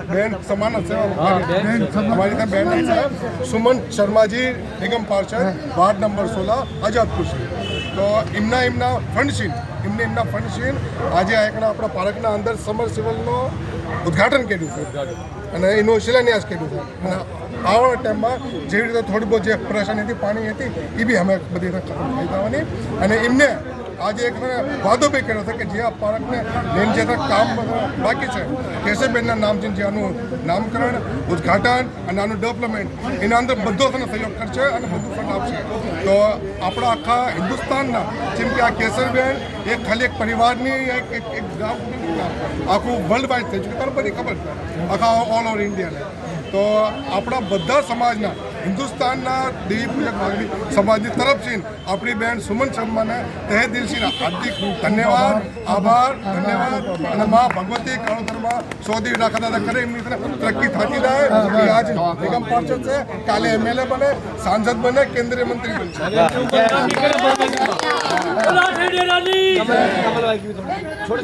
બેન સમાન છે हमारी ત્યાં બેન છે સુમન શર્માજી નિગમ પાર્ષદ વાર્ડ નંબર 16 આઝાદપુર છે તો એમના ફંડશીન આજે આપણા પાર્કના અંદર સમરસિવલનો ઉદ્ઘાટન કર્યું છે અને એનો શિલાન્યાસ કર્યું છે અને આવવાના ટાઈમમાં જેવી રીતે થોડી બહુ જે પરેશાની હતી પાણી હતી એ બી અમે બધી રીતે ખતમ થઈ જવાની અને એમને આજે એક વાદો બી કર્યો છે કે જે આ પાર્કને લઈને જે કામ બાકી છે કેશવબેનના નામથી જે આનું નામકરણ ઉદ્ઘાટન અને આનું ડેવલપમેન્ટ એના અંદર બધો થઈને સહયોગ કરશે અને બધું ફંડ આપશે તો આપણા આખા હિન્દુસ્તાનના જેમ કે આ કેશવબેન એ ખાલી એક પરિવારની એક ગામ આખું વર્લ્ડ વાઇડ થઈ ચૂક્યું તારે બધી ખબર છે આખા ઓલ ઓવર ઇન્ડિયાને તો આપણા બધા સમાજના હિન્દુસ્તાનના દેવી પૂજક વાઘરી સમાજની તરફથી આપણી બેન સુમન શર્માને તહે દિલથી હાર્દિક ધન્યવાદ આભાર ધન્યવાદ અને મા ભગવતી કાળોતરમાં સોદી રાખતા કરે એમની તરક્કી થતી જાય કે આજ નિગમ પાર્ષદ છે કાલે એમએલએ બને સાંસદ બને કેન્દ્રીય મંત્રી બનશે